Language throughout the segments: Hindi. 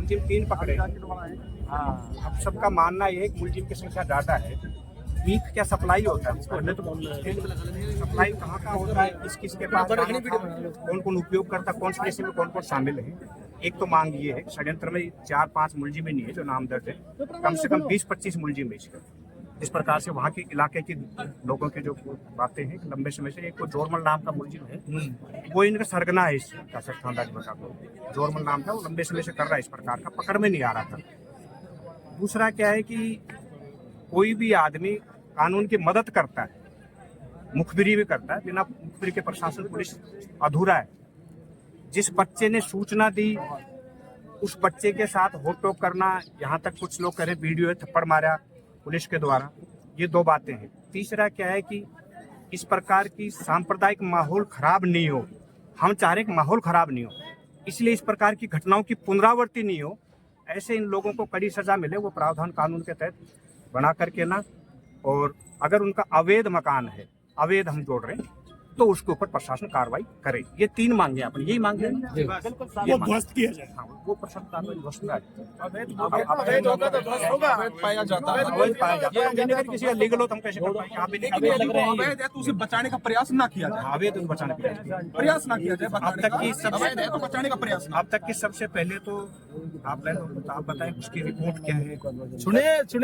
मुलजिम 3 पकड़े। हाँ, अब सबका मानना ये है कि मुलजिम की संख्या ज़्यादा है। मीट क्या सप्लाई होता है, सप्लाई कहाँ का होता है, किस किस के पास जाना था, कौन कौन उपयोग करता, कौन से केस में कौन कौन शामिल है। एक तो मांग ये है, षड्यंत्र में 4-5 मुलजिम नहीं है जो नाम दर्ज है, कम से कम 20-25 मुलजिम है इसका। इस प्रकार से वहाँ के इलाके के लोगों की जो बातें हैं लंबे समय से, एक तो जोरमल नाम का मुलजिम है, वो इनका सरगना है इस थानेदार को, जोरमल नाम था, वो लंबे समय से कर रहा है इस प्रकार का, पकड़ में नहीं आ रहा था। दूसरा क्या है कि कोई भी आदमी कानून की मदद करता है, मुखबिरी भी करता है, बिना मुखबिरी के प्रशासन पुलिस अधूरा है। जिस बच्चे ने सूचना दी उस बच्चे के साथ होटोक करना, यहाँ तक कुछ लोग कह रहे वीडियो है, थप्पड़ मारा पुलिस के द्वारा, ये 2 बातें हैं। तीसरा क्या है कि इस प्रकार की सांप्रदायिक माहौल खराब नहीं हो, हम चाह रहे हैं कि माहौल खराब नहीं हो, इसलिए इस प्रकार की घटनाओं की पुनरावृत्ति नहीं हो, ऐसे इन लोगों को कड़ी सजा मिले, वो प्रावधान कानून के तहत बना करके ना। और अगर उनका अवैध मकान है, अवैध हम जोड़ रहे हैं, तो उसके ऊपर प्रशासन कार्रवाई करे। ये 3 मांगे अपनी, यही मांगे वो ध्वस्त किया जाए। हाँ, वो प्रशासन कार्रवाई ध्वस्त किया जाए। अवैध होगा तो ध्वस्त होगा। अवैध पाया जाता है, अवैध पाया जाता है, यानी अगर किसी का लीगल हो तो हम कैसे कर पाएंगे? आप भी नहीं कर लेकिन पाएंगे। यदि वो अवैध है तो उसे बचाने का प्रयास ना किया जाए, अवैध तो बचाने के लिए प्रयास ना किया जाए। अब तक की सबसे अवैध है तो बचाने का प्रयास ना। अब तक की सबसे पहले तो आप बताएं उसकी रिपोर्ट क्या है। सुनिए जी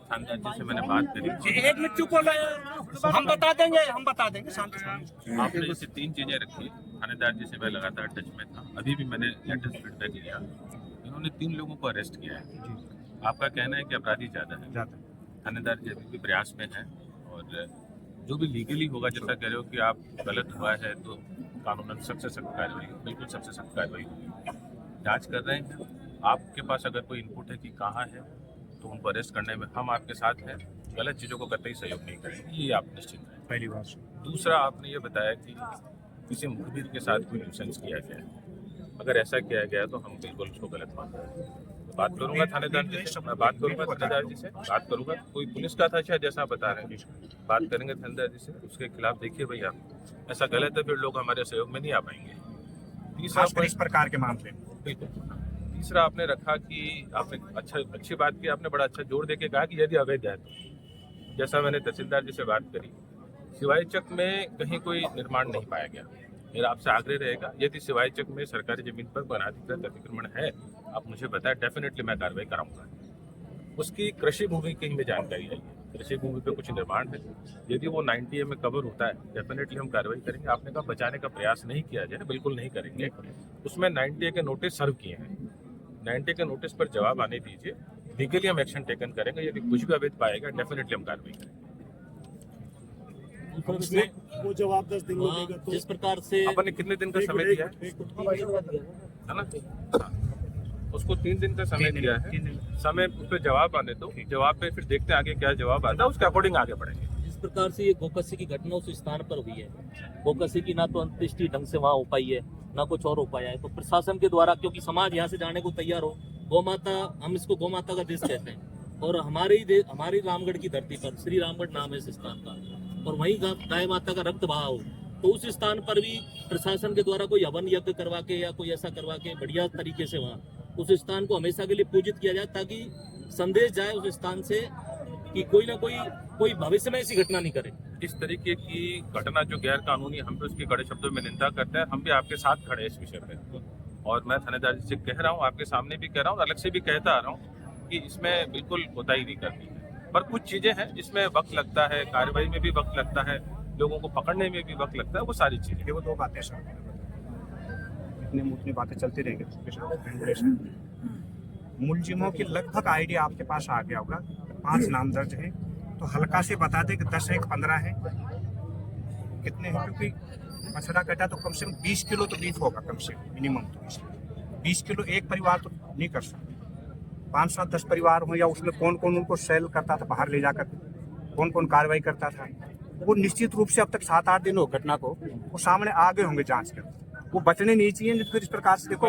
थानेदार से मैंने बात करी, एक मिनट चुप हो रहे, हम बता देंगे शांति से। आपने जैसे 3 चीजें रखी। थानेदार जी से मैं लगातार टच में था, अभी भी मैंने लेटेस्ट फीडबैक लिया। इन्होंने 3 लोगों को अरेस्ट किया है। आपका कहना है कि अपराधी ज्यादा है, थानेदार जी अभी भी प्रयास में है, और जो भी लीगली होगा, जैसा कह रहे हो कि आप गलत हुआ है तो कानूनन सख्त से सख्त कार्रवाई, बिल्कुल सबसे सख्त कार्रवाई होगी। जाँच कर रहे हैं, आपके पास अगर कोई इनपुट है कि कहाँ है तो उनको अरेस्ट करने में हम आपके साथ हैं। गलत चीज़ों को कतई सहयोग नहीं करेंगे, ये आप निश्चित हैं। पहली बात। दूसरा, आपने ये बताया कि किसी मुखबिर के साथ कोई न्यूसेंस किया गया है। अगर ऐसा किया गया तो हम बिल्कुल उसको गलत मानते हैं। तो बात करूंगा थानेदार जी से, मैं बात करूंगा थानेदार जी से, बात करूंगा। कोई पुलिस का था शायद, जैसा बता रहे हैं, बात करेंगे थानेदार जी से, उसके खिलाफ देखिए भैया ऐसा गलत है, फिर लोग हमारे सहयोग में नहीं आ पाएंगे। तीसरा, इस प्रकार के मामले बिल्कुल। तीसरा आपने रखा कि आपने अच्छी बात की, आपने बड़ा अच्छा जोर देके कहा कि यदि अवैध है तो, जैसा मैंने तहसीलदार जी से बात करी, सिवाई चक में कहीं कोई निर्माण नहीं पाया गया। मेरा आपसे आग्रह रहेगा, यदि सिवाई चक में सरकारी जमीन पर अनाधिकृत अतिक्रमण है, आप मुझे बताएं, डेफिनेटली मैं कार्रवाई कराऊंगा। उसकी कृषि भूमि की हमें जानकारी है, कृषि भूमि पे कुछ निर्माण है, यदि वो 90A में कवर होता है, डेफिनेटली हम कार्रवाई करेंगे। आपने कहा बचाने का प्रयास नहीं किया जाए, बिल्कुल नहीं करेंगे। उसमें 90A के नोटिस सर्व किए हैं, 90A के नोटिस पर जवाब आने दीजिए, लीगली हम एक्शन टेकन करेंगे। यदि कुछ भी अवैध पाएगा, डेफिनेटली हम कार्रवाई करेंगे। वो जवाब 10 दिन में देगा तो जिस प्रकार से अपन ने कितने दिन का समय दिया है ना? हाँ। उसको 3 दिन का समय दिया है, समय उस पर जवाब आने दो, जवाब पे फिर देखते हैं आगे क्या जवाब आता है, उसके अकॉर्डिंग आगे बढ़ेंगे। जिस प्रकार से ये गोकसी की घटना उस स्थान पर हुई है, गोकसी की ना तो अंत्येष्टि ढंग से वहाँ हो पाई है, ना कुछ और हो पाया है, तो प्रशासन के द्वारा, क्योंकि समाज यहाँ से जाने को तैयार हो, गौ माता, हम इसको गौ माता का देश कहते हैं, और हमारी रामगढ़ की धरती पर श्री रामगढ़ नाम है इस स्थान का, और वहीं गाय माता का रक्त बहा हो, तो उस स्थान पर भी प्रशासन के द्वारा कोई हवन यज्ञ करवा के या कोई ऐसा करवा के बढ़िया तरीके से वहाँ उस स्थान को हमेशा के लिए पूजित किया जाए, ताकि संदेश जाए उस स्थान से कि कोई ना कोई भविष्य में ऐसी घटना नहीं करे। इस तरीके की घटना जो गैर कानूनी, हम भी उसकी कड़े शब्दों में निंदा करते हैं। हम भी आपके साथ खड़े हैं इस विषय पे, और मैं थानेदार जी से कह रहा हूँ, आपके सामने भी कह रहा हूँ, अलग से भी कहता आ रहा हूँ कि इसमें बिल्कुल कोताही नहीं करनी है। पर कुछ चीजें हैं जिसमें वक्त लगता है, कार्रवाई में भी वक्त लगता है, लोगों को पकड़ने में भी वक्त लगता है, वो सारी चीजें। वो 2 बातें सर, इतनी बातें चलती रहेंगी। मुलजिमों की लगभग आइडिया आपके पास आ गया होगा। 5 नाम दर्ज है, तो हल्का से बता दें कि 10 है कि 15 है, कितने हैं, क्योंकि मछड़ा कटा तो कम से कम 20 किलो तो बीफ होगा, कम से कम मिनिमम। तो 20 किलो एक परिवार तो नहीं कर सकता। 5-7-10 परिवार हो, या उसमें कौन कौन उनको सेल करता था बाहर ले जाकर, कौन कौन कार्रवाई करता था, वो निश्चित रूप से अब तक 7-8 दिन हो घटना को, वो सामने आ गए होंगे जांच के, वो बचने नहीं चाहिए। फिर इस प्रकार से देखो,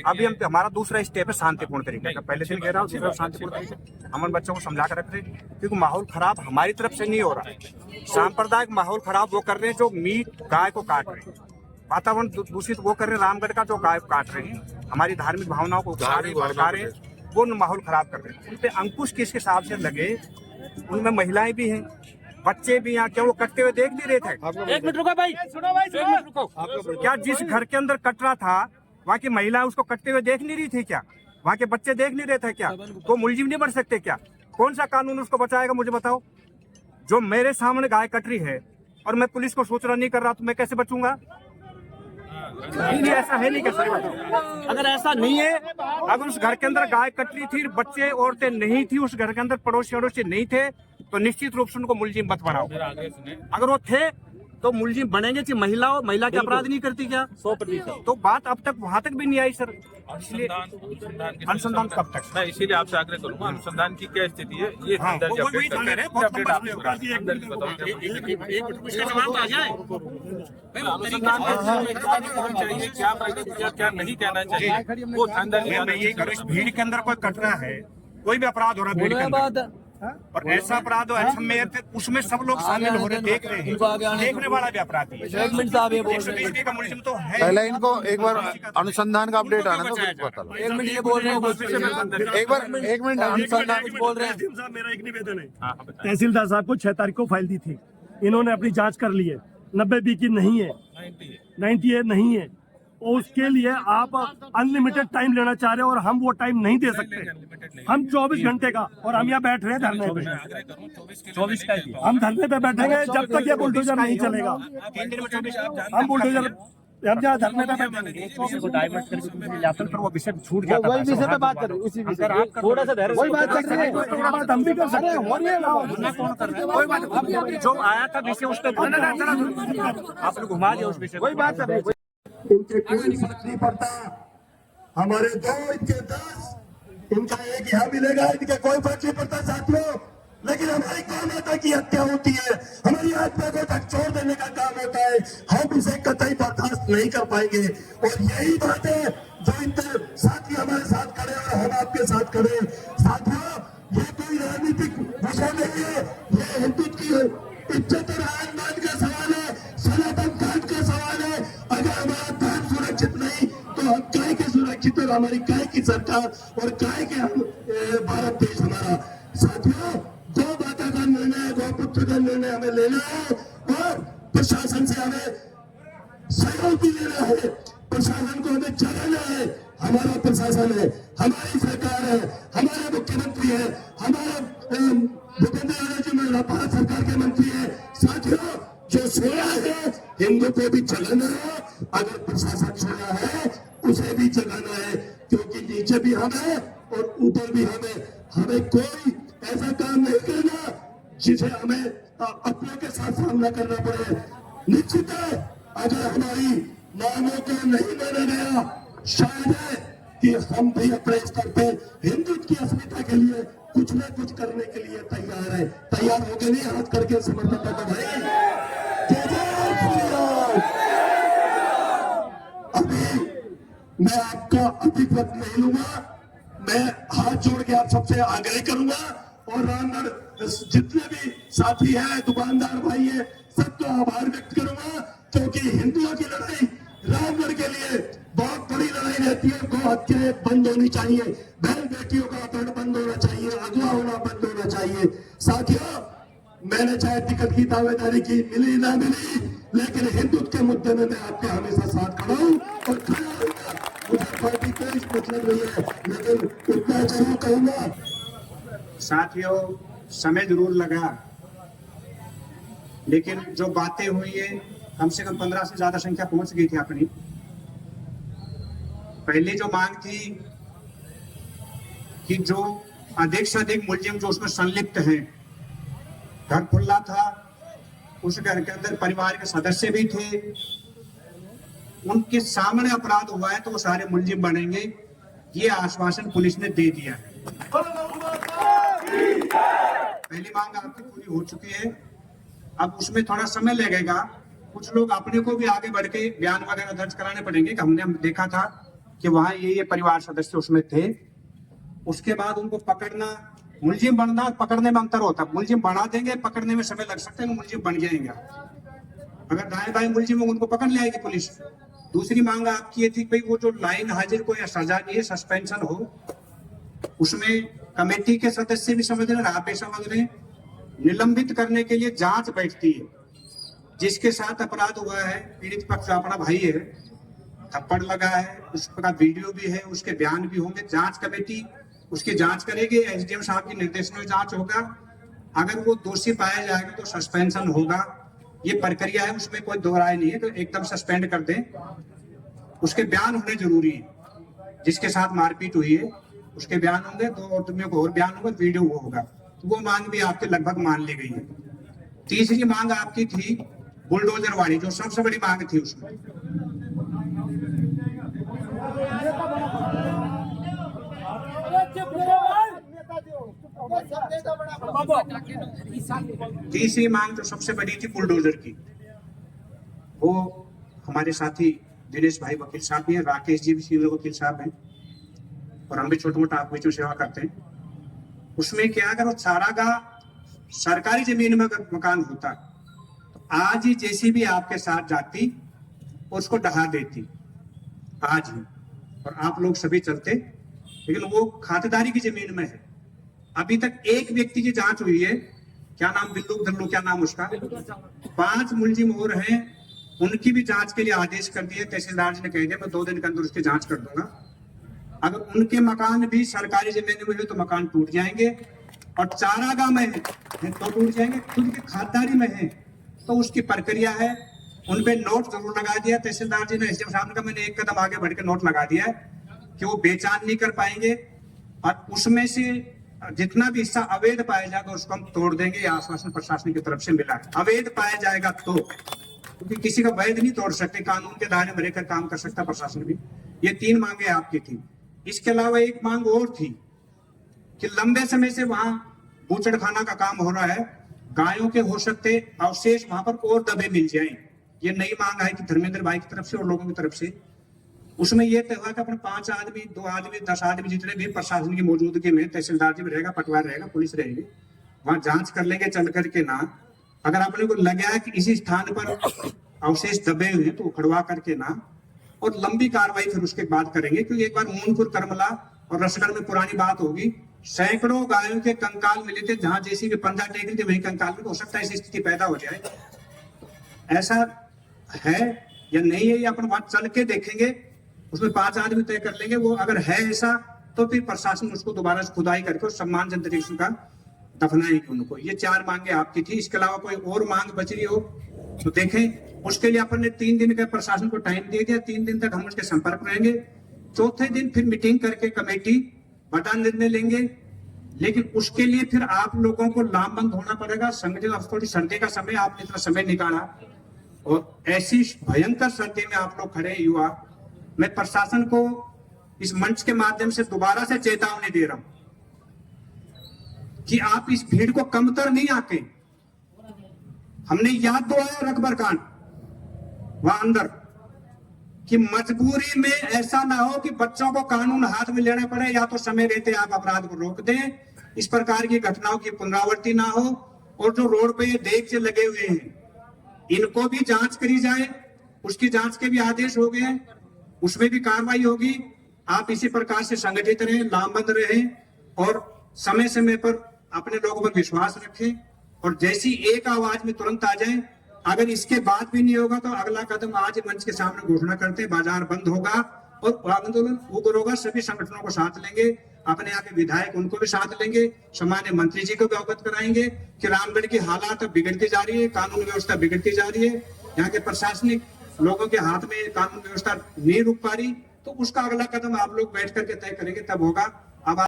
अभी हम हमारा दूसरा स्टेप है शांतिपूर्ण तरीके का। पहले दिन कह रहा हूँ, दूसरा शांतिपूर्ण तरीके हम उन बच्चों को समझा कर रख रहे हैं, क्योंकि माहौल खराब हमारी तरफ से नहीं हो रहा है। सांप्रदायिक माहौल खराब वो कर रहे हैं जो मीट गाय को काट रहे हैं, वातावरण दूषित वो कर रहे हैं, रामगढ़ का जो गाय काट रहे हैं, हमारी धार्मिक भावनाओं को उकसा रहे हैं, भड़का रहे हैं, वो माहौल खराब कर रहे हैं। उन पे अंकुश किस हिसाब से लगे, उनमें महिलाएं भी हैं, बच्चे भी यहाँ, क्या वो कटते हुए देख नहीं रहे थे? एक मिनट रुको भाई, सुनो भाई, एक मिनट रुको। क्या जिस घर के अंदर कट रहा था वहाँ की महिला उसको कटते हुए देख नहीं रही थी क्या? वहाँ के बच्चे देख नहीं रहे थे क्या? तो मुलजिम नहीं बन सकते क्या? कौन सा कानून उसको बचाएगा, मुझे बताओ। जो मेरे सामने गाय कट रही है और मैं पुलिस को सूचना नहीं कर रहा तो मैं कैसे बचूंगा? नहीं, ऐसा है नहीं, कैसे बताओ? अगर ऐसा नहीं है, अगर उस घर के अंदर गाय कट रही थी, बच्चे औरतें नहीं थी, उस घर के अंदर पड़ोसी अड़ोसी नहीं थे, तो निश्चित रूप से उनको मुलजिम मत बनाओ। अगर वो थे तो मुलजिम बनेंगे कि महिला के अपराध नहीं करती क्या? 100%। तो बात अब तक वहां तक भी नहीं आई सर। इसलिए अनुसंधान कब तक? मैं इसीलिए आपसे आग्रह करूंगा, अनुसंधान की क्या स्थिति है ये हाँ, अंदर वो वही अपडेट कह रहे हैं, करके अपडेट आपको बहुत बताओ। अंदर की बताओ क्या इसका जवाब आ जाए। अनुसंधान चाहिए, क्या क्या नहीं कहना चाहिए, वो अंदर मैं यही करूँ, इस भीड़ के अंदर कोई कट रहा है, कोई भी अपराध हो रहा है भीड़ के अंदर, और ऐसा अपराध हो, अच्छा मेयर थे, उसमें सब लोग शामिल हो रहे, देख रहे हैं, देखने वाला भी अपराधी है। 120 का मुलजिम तो है। पहले इनको एक बार अनुसंधान का अपडेट आना तो फिर पता लगा। एक मिनट ये बोल रहे हैं, एक मिनट अनुसंधान बोल रहे हैं। एसडीएम साहब, मेरा एक निवेदन है। हाँ, बताइए। तहसीलदार साहब को 6 तारीख को फाइल दी थी, इन्होंने अपनी जांच कर ली है, 90 बी की नहीं है, 98 नहीं है, और उसके लिए आप अनलिमिटेड टाइम लेना चाह रहे हो और हम वो टाइम नहीं दे सकते। हम 24 घंटे का, और हम यहाँ बैठ रहे हैं धरने पे, 24 का ही। हम धरने पे बैठेंगे जब तक ये बुलडोजर नहीं चलेगा। हम बुलडोजर, हम जहाँ धरने पे बैठेंगे, वो विषय छूट जाता है। विषय पे बात करें, उसी विषय थोड़ा सा धैर्य, वही बात कर रहे हैं, थोड़ा बात हम भी कर सकते हैं। कोई बात नहीं, जो आया था विषय उस पर आपने घुमा दिया, उस विषय वही बात कर रहे हैं। इनके कोई फर्क नहीं पड़ता, हमारे 2 इनके 10, इनका 1 यहाँ मिलेगा, इनके कोई फर्क नहीं पड़ता साथियों। लेकिन हमारी गौ माता की हत्या होती है, हमारी आत्मा को झकझोर देने का काम होता है, हम इसे कतई बर्दाश्त नहीं कर पाएंगे। और यही बात है जो इनके साथी हमारे साथ खड़े और हम आपके साथ खड़े। साथियों, ये कोई राजनीतिक विषय नहीं है, ये हिंदुत्व की इज्जत और आत्मान का सवाल है, सनातन धर्म का सवाल है। अगर हमारा धर्म सुरक्षित नहीं तो हम काय के सुरक्षित और हमारी काय की सरकार और काय के हम भारत देश हमारा। साथियों, गौ माता का निर्णय, गौपुत्र का निर्णय हमें लेना है और प्रशासन से हमें सहयोग भी लेना है। प्रशासन को हमें जगाना है। हमारा प्रशासन है, हमारी सरकार है, हमारे मुख्यमंत्री है, हमारे भूपेंद्र यादव जी मेरा भारत सरकार के मंत्री है। साथियों, जो सोया है हिंदू को भी जगाना है, अगर प्रशासन सोया है उसे भी जगाना है, क्योंकि नीचे भी हम है और ऊपर भी हम है। हमें कोई ऐसा काम नहीं करना जिसे हमें अपनों के साथ सामना करना पड़े। निश्चित है, अगर हमारी मांगों को नहीं माना गया, शायद है कि हम भी अपने स्तर पे हिंदुत्व की अस्मिता के लिए कुछ न कुछ करने के लिए तैयार है। तैयार हो गए नहीं, हाथ करके समर्थन तो भाई। अभी मैं आपका अधिक वक्त नहीं लूंगा, मैं हाथ जोड़ के आप सबसे आग्रह करूंगा और रामगढ़ जितने भी साथी हैं, दुकानदार भाई हैं, सबका आभार व्यक्त करूंगा, क्योंकि हिंदुओं की लड़ाई रामगढ़ के लिए बहुत बड़ी लड़ाई रहती है। गौ हत्याएं बंद होनी चाहिए, बहन बेटियों का अपहरण बंद होना चाहिए, अगवा होना बंद होना चाहिए। साथियों, मैंने चाहे टिकट की दावेदारी की, मिली ना मिली, लेकिन हिंदुत्व के मुद्दे में मैं आपके हमेशा साथ खड़ा हूं और खड़ा रहूंगा। मुझे पार्टी कोई मतलब नहीं है, लेकिन इतना जरूर कहूंगा। साथियों, समय जरूर लगा, लेकिन जो बातें हुई है कम से कम 15 से ज्यादा संख्या पहुंच गई थी अपनी। पहली जो मांग थी कि जो अधिक से अधिक मुलजिम जो उसमें संलिप्त हैं, घर खुला था, उस घर के अंदर परिवार के सदस्य भी थे, उनके सामने अपराध हुआ है तो वो सारे मुलजिम बनेंगे, ये आश्वासन पुलिस ने दे दिया है। पहली मांग आपकी पूरी हो चुकी है, अब उसमें थोड़ा समय लगेगा। कुछ लोग अपने को भी आगे बढ़ के बयान वगैरह दर्ज कराने पड़ेंगे कि हमने देखा था कि वहां ये परिवार सदस्य उसमें थे। उसके बाद उनको पकड़ना, मुलजिम बनना और पकड़ने में अंतर होता है। मुलजिम बना देंगे, पकड़ने में समय लग सकता है, मुलजिम बन जाएंगे। अगर दाएं बाएं मुलजिम उनको पकड़ ले आएगी पुलिस। दूसरी मांग आपकी ये थी भाई वो जो लाइन हाजिर को या सजा की है सस्पेंशन हो, उसमें कमेटी के सदस्य भी समझ रहे हैं, आप भी समझ रहे हैं, निलंबित करने के लिए जांच बैठती है। जिसके साथ अपराध हुआ है, पीड़ित पक्ष अपना भाई है, थप्पड़ लगा है, उसका वीडियो भी है, उसके बयान भी होंगे, जांच कमेटी उसकी जांच करेगी, एसडीएम साहब के निर्देशन में जांच होगा, अगर वो दोषी पाया जाएगा तो सस्पेंशन होगा। ये प्रक्रिया है, उसमें कोई दो राय नहीं है, तो एकदम सस्पेंड कर दें। उसके बयान होने जरूरी है, जिसके साथ मारपीट हुई है उसके बयान होंगे, दो आदमियों को और बयान होगा, वीडियो वो होगा, तो वो मांग भी आपके लगभग मान ली गई है। तीसरी मांग आपकी थी बुलडोजर वाली, जो सबसे बड़ी मांग थी उसमें। तीसरी मांग जो सबसे बड़ी थी बुलडोजर की, वो हमारे साथी दिनेश भाई वकील साहब भी हैं, राकेश जी भी सीनियर वकील साहब हैं, और हम भी छोटे मोटा आप में सेवा करते हैं। उसमें क्या, अगर वो चारागाह सरकारी जमीन में अगर मकान होता तो आज ही जेसीबी आपके साथ जाती, उसको ढहा देती आज ही, और आप लोग सभी चलते। लेकिन वो खातेदारी की जमीन में है। अभी तक एक व्यक्ति की जांच हुई है, क्या नाम, बिल्लू धल्लू, क्या नाम उसका, 5 मुलजिम और हैं, उनकी भी जांच के लिए आदेश कर दिए। तहसीलदार जी ने कह दिया मैं 2 दिन के अंदर उसकी जांच कर दूंगा। अगर उनके मकान भी सरकारी जमीन में है तो मकान टूट जाएंगे, और चारागाह में है तो टूट जाएंगे, खुद की खातिरदारी में है तो उसकी प्रक्रिया है। उनपे नोट जरूर लगा दिया तहसीलदार जी ने, एसडीएम साहब ने कहा मैंने एक कदम आगे बढ़ के नोट लगा दिया है कि वो बेचान नहीं कर पाएंगे, और उसमें से जितना भी हिस्सा अवैध पाया जाएगा उसको हम तोड़ देंगे। ये आश्वासन प्रशासन की तरफ से मिला है। अवैध पाया जाएगा तो, क्योंकि किसी का वैध नहीं तोड़ सकते, कानून के दायरे में रहकर काम कर सकता प्रशासन भी। ये 3 मांगे आपकी थी। इसके अलावा एक मांग और थी कि लंबे समय से वहां बूचड़खाना का काम हो रहा है, गायों के हो सकते अवशेष वहां पर और दबे मिल जाएं। ये नई मांग है कि धर्मेंद्र भाई की तरफ से और लोगों की तरफ से। उसमें यह तय हुआ कि अपने 5 आदमी, 2 आदमी, 10 आदमी, जितने भी प्रशासन की मौजूदगी में, तहसीलदार जी भी रहेगा, पटवार रहेगा, पुलिस रहेगी, वहां जांच कर लेंगे चल करके ना। अगर अपने को लगा कि इसी स्थान पर अवशेष दबे हुए तो उखड़वा करके ना, और लंबी कार्रवाई फिर उसके बाद करेंगे। क्योंकि एक बार मूनपुर, करमला और रसगढ़ में पुरानी बात होगी, सैकड़ों गायों के कंकाल मिले थे, जहां जैसी भी पंजा टेक रही थी वही कंकाल में, हो सकता है ऐसी स्थिति पैदा हो जाए। ऐसा है या नहीं है, ये अपन वहां चल के देखेंगे, उसमें 5 आदमी तय कर लेंगे। वो अगर है ऐसा तो फिर प्रशासन उसको दोबारा से खुदाई करके सम्मानजनक तरीके से दफनाएगी उनको। ये 4 मांगे आपकी थी। इसके अलावा कोई और मांग बच रही हो तो देखें। उसके लिए अपन ने 3 दिन का प्रशासन को टाइम दे दिया, 3 दिन तक हम उसके संपर्क में रहेंगे। चौथे दिन फिर मीटिंग करके कमेटी बड़ा निर्णय लेंगे। लेकिन उसके लिए फिर आप लोगों को लामबंद होना पड़ेगा। संगठित, थोड़ी सर्दी का समय, आपने इतना समय निकाला और ऐसी भयंकर सर्दी में आप लोग खड़े युवा, मैं प्रशासन को इस मंच के माध्यम से दोबारा से चेतावनी दे रहा हूं कि आप इस भीड़ को कमतर नहीं आके। हमने याद दिलाया रकबर कांड वहां अंदर, कि मजबूरी में ऐसा ना हो कि बच्चों को कानून हाथ में लेना पड़े, या तो समय रहते आप अपराध को रोक दें, इस प्रकार की घटनाओं की पुनरावृत्ति ना हो। और जो रोड पे ये देख से लगे हुए हैं, इनको भी जांच करी जाए, उसकी जांच के भी आदेश हो गए, उसमें भी कार्रवाई होगी। आप इसी प्रकार से संगठित रहें, लामबंद रहें, और समय समय पर अपने लोगों पर विश्वास रखें, और जैसी एक आवाज में तुरंत आ जाएं। अगर इसके बाद भी नहीं होगा तो अगला कदम आज मंच के सामने घोषणा करते, बाजार बंद होगा और आंदोलन उग्र होगा। सभी संगठनों को साथ लेंगे, अपने यहाँ के विधायक उनको भी साथ लेंगे, सामान्य मंत्री जी को भी अवगत कराएंगे कि रामगढ़ की हालात बिगड़ती जा रही है, कानून व्यवस्था बिगड़ती जा रही है, यहाँ के प्रशासनिक लोगों के हाथ में कानून व्यवस्था नहीं रुक पा रही। तो उसका अगला कदम आप लोग बैठ करके तय करेंगे, तब होगा।